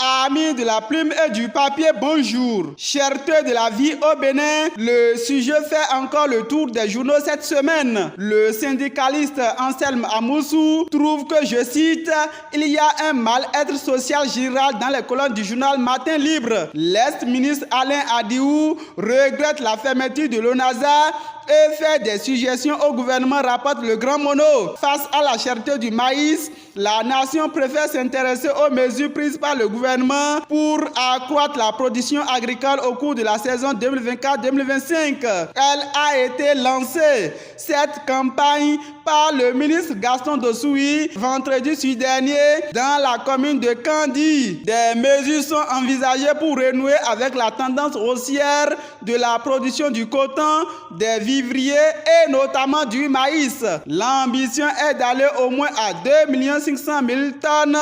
Amis de la plume et du papier, bonjour. Cherté de la vie au Bénin, le sujet fait encore le tour des journaux cette semaine. Le syndicaliste Anselme Amoussou trouve que, je cite, « il y a un mal-être social général dans les colonnes du journal Matin Libre ». L'ex-ministre Alain Adiou regrette la fermeture de l'ONASA et fait des suggestions au gouvernement, rapporte le Grand Mono. Face à la cherté du maïs, la nation préfère s'intéresser aux mesures prises par le gouvernement pour accroître la production agricole au cours de la saison 2024-2025. Elle a été lancée, cette campagne, par le ministre Gaston Dossoui vendredi dernier dans la commune de Kandi. Des mesures sont envisagées pour renouer avec la tendance haussière de la production du coton, des vivriers et notamment du maïs. L'ambition est d'aller au moins à 2 500 000 tonnes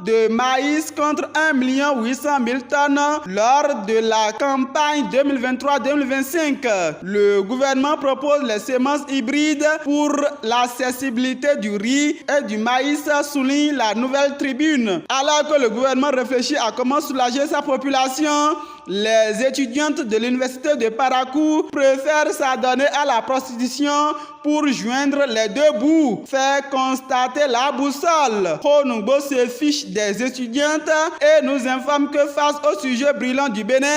de maïs contre 1 800 000 tonnes lors de la campagne 2023-2025. Le gouvernement propose les semences hybrides pour l'accessibilité du riz et du maïs, souligne la Nouvelle Tribune. Alors que le gouvernement réfléchit à comment soulager sa population, les étudiantes de l'université de Parakou préfèrent s'adonner à la prostitution pour joindre les deux bouts, fait constater la boussole. Honungbo se fiche des étudiantes et nous informe que face au sujet brillant du Bénin,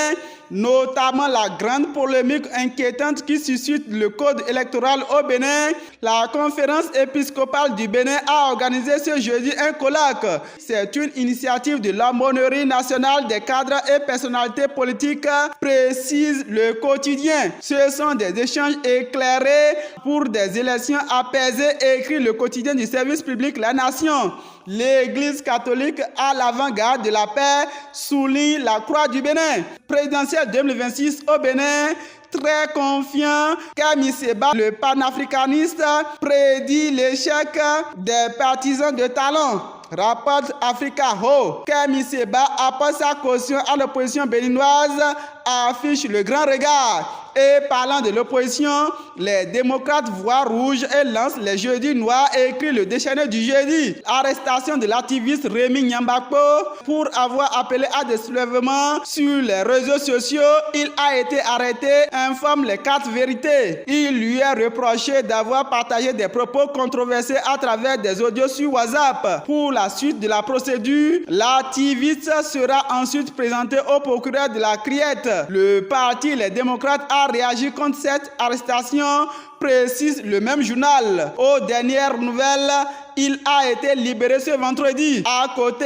notamment la grande polémique inquiétante qui suscite le code électoral au Bénin, la conférence épiscopale du Bénin a organisé ce jeudi un colloque. C'est une initiative de l'aumônerie nationale des cadres et personnalités politiques, précise le quotidien. Ce sont des échanges éclairés pour des élections apaisées, écrit le quotidien du service public La Nation. L'Église catholique à l'avant-garde de la paix, souligne la Croix du Bénin. Présidentielle 2026 au Bénin, très confiant, Kami Seba, le panafricaniste, prédit l'échec des partisans de talent. Rapporte Africa Ho. Kami Seba apporte sa caution à l'opposition béninoise, affiche le grand regard. Et parlant de l'opposition, les démocrates voient rouge et lancent les jeudis noirs, écrit le déchaîné du jeudi. Arrestation de l'activiste Rémi Nyambakpo pour avoir appelé à des soulèvements sur les réseaux sociaux. Il a été arrêté, informe les 4 vérités. Il lui est reproché d'avoir partagé des propos controversés à travers des audios sur WhatsApp. Pour la suite de la procédure, l'activiste sera ensuite présenté au procureur de la Criette. Le parti Les démocrates a réagi contre cette arrestation, précise le même journal. Aux dernières nouvelles, il a été libéré ce vendredi. À côté,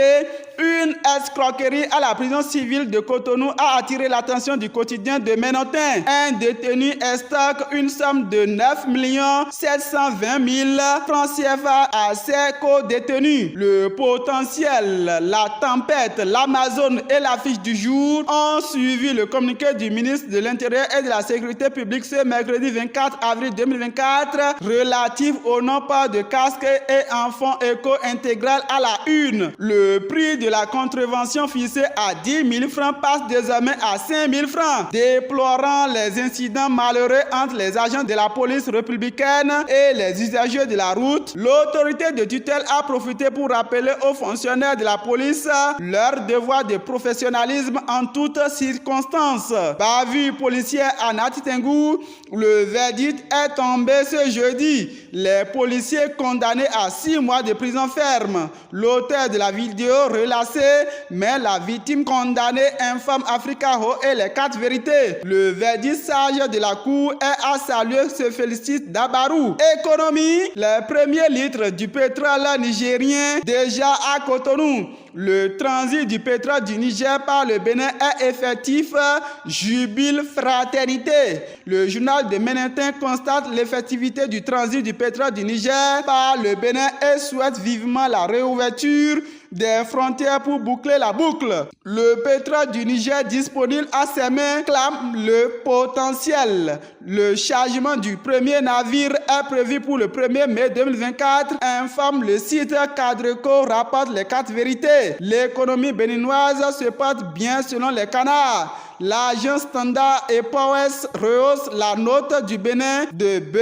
une escroquerie à la prison civile de Cotonou a attiré l'attention du quotidien de Ménotin. Un détenu estocke une somme de 9 720 000 francs CFA à ses co-détenus. Le potentiel, la tempête, l'Amazone et l'affiche du jour ont suivi le communiqué du ministre de l'Intérieur et de la Sécurité publique ce mercredi 24 avril 2024 relatif au non-port de casque et en fonds éco-intégral à la une. Le prix de la contravention fixée à 10 000 francs passe désormais à 5 000 francs. Déplorant les incidents malheureux entre les agents de la police républicaine et les usagers de la route, l'autorité de tutelle a profité pour rappeler aux fonctionnaires de la police leur devoir de professionnalisme en toutes circonstances. Bavure policière à Natitingou, le verdict est tombé ce jeudi. Les policiers condamnés à 6 mois de prison ferme. L'auteur de la vidéo relâché, mais la victime condamnée informe Africa Ho et les 4 vérités. Le verdict sage de la cour est à saluer, se félicite Dabarou. Économie, les premiers litres du pétrole nigérien déjà à Cotonou. Le transit du pétrole du Niger par le Bénin est effectif, jubile fraternité. Le journal de Ménétin constate l'effectivité du transit du pétrole du Niger par le Bénin et souhaite vivement la réouverture des frontières pour boucler la boucle. Le pétrole du Niger disponible à ses mains clame le potentiel. Le chargement du premier navire est prévu pour le 1er mai 2024, informe le site Cadreco, rapporte les 4 vérités. L'économie béninoise se porte bien selon les canards. L'agence Standard & Poor's rehausse la note du Bénin de B+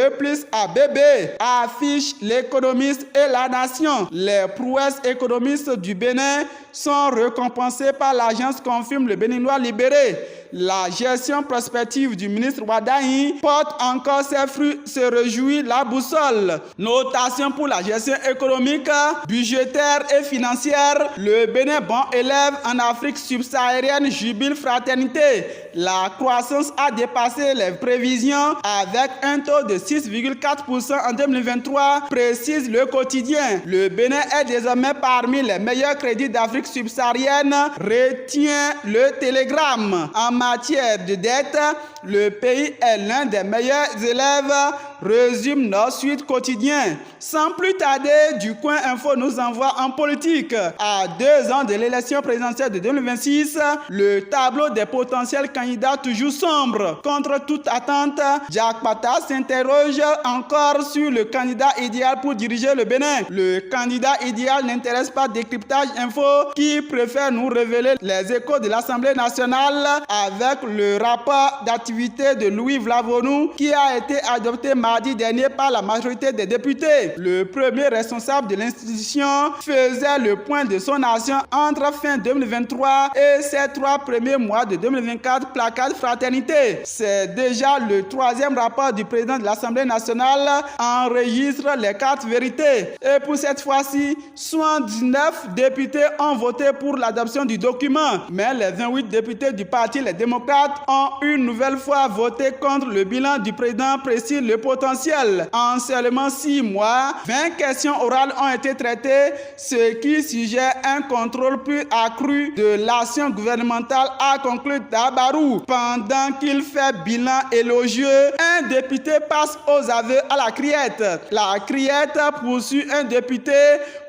à BB, affiche l'économiste et la nation. Les prouesses économistes du Bénin sont récompensées par l'agence, confirme le Béninois libéré. La gestion prospective du ministre Wadahi porte encore ses fruits, se réjouit la boussole. Notation pour la gestion économique, budgétaire et financière. Le Bénin, bon élève en Afrique subsaharienne, jubile fraternité. La croissance a dépassé les prévisions avec un taux de 6,4% en 2023, précise le quotidien. Le Bénin est désormais parmi les meilleurs crédits d'Afrique subsaharienne, retient le Télégramme. En matière de dette, le pays est l'un des meilleurs élèves, résume Nord-Sud quotidien. Sans plus tarder, du Coin Info nous envoie en politique. À 2 ans de l'élection présidentielle de 2026, le tableau des potentiels candidats toujours sombre. Contre toute attente, Jack Pata s'interroge encore sur le candidat idéal pour diriger le Bénin. Le candidat idéal n'intéresse pas Décryptage Info qui préfère nous révéler les échos de l'Assemblée nationale avec le rapport d'activité de Louis Vlavonou qui a été adopté mardi dernier par la majorité des députés. Le premier responsable de l'institution faisait le point de son action entre fin 2023 et ses 3 premiers mois de 2024, placard fraternité. C'est déjà le 3e rapport du président de l'Assemblée nationale enregistre les 4 vérités. Et pour cette fois-ci, 79 députés ont voté pour l'adoption du document, mais les 28 députés du Parti Les Démocrates ont une nouvelle fois voté contre le bilan du président, précise le potentiel. En seulement 6 mois, 20 questions orales ont été traitées, ce qui suggère un contrôle plus accru de l'action gouvernementale, a conclu Dabarou. Pendant qu'il fait bilan élogieux, un député passe aux aveux à la criette. La criette poursuit un député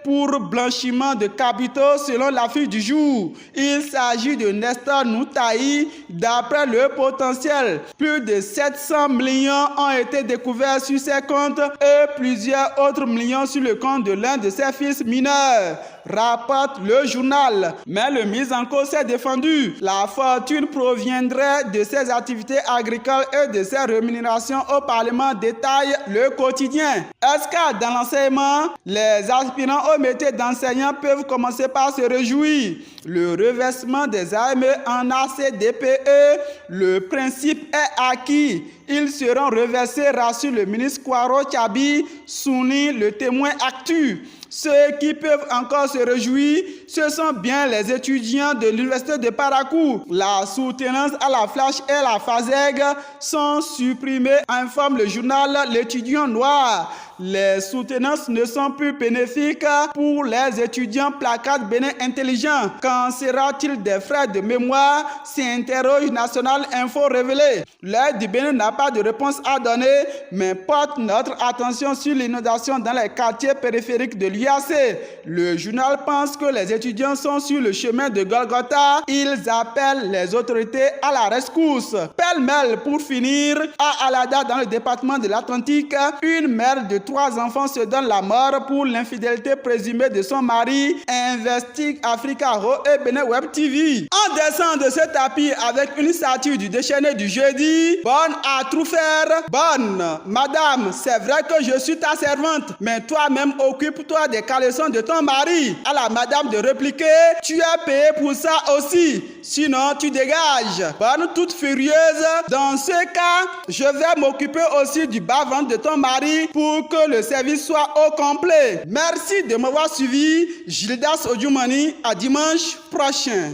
pour blanchiment de capitaux selon l'affiche du jour. Il s'agit de Nestor Noutaï. D'après le potentiel, plus de 700 millions ont été découverts sur ses comptes et plusieurs autres millions sur le compte de l'un de ses fils mineurs, rapporte le journal. Mais le mis en cause s'est défendu. La fortune proviendrait de ses activités agricoles et de ses rémunérations au Parlement, détaille le quotidien. Est-ce que dans l'enseignement, les aspirants au métier d'enseignant peuvent commencer par se réjouir? Le reversement des AME en ACDPE, le principe est acquis. Ils seront reversés, rassure le ministre Kwaro Tchabi, souligne le Témoin Actu. Ceux qui peuvent encore se réjouir, ce sont bien les étudiants de l'université de Parakou. La soutenance à la Flash et la FASEG sont supprimées, informe le journal L'étudiant noir. Les soutenances ne sont plus bénéfiques pour les étudiants, placard Bénin intelligent. Qu'en sera-t-il des frais de mémoire, s'interroge National Info révélé. L'aide du Bénin n'a pas de réponse à donner, mais porte notre attention sur l'inondation dans les quartiers périphériques de l'UAC. Le journal pense que les étudiants sont sur le chemin de Golgotha. Ils appellent les autorités à la rescousse. Pêle-mêle pour finir, à Alada dans le département de l'Atlantique, une mère de 3 enfants se donne la mort pour l'infidélité présumée de son mari, investigue Africa Ro et Bénin Web TV. On descend de ce tapis avec une statue du déchaîné du jeudi. Bonne à tout faire. Bonne. Madame, c'est vrai que je suis ta servante, mais toi-même occupe-toi des caleçons de ton mari. À la madame de répliquer, tu as payé pour ça aussi, sinon tu dégages. Bonne toute furieuse, dans ce cas, je vais m'occuper aussi du bas-ventre de ton mari pour que le service soit au complet. Merci de m'avoir suivi. Gildas Odjoumani, à dimanche prochain.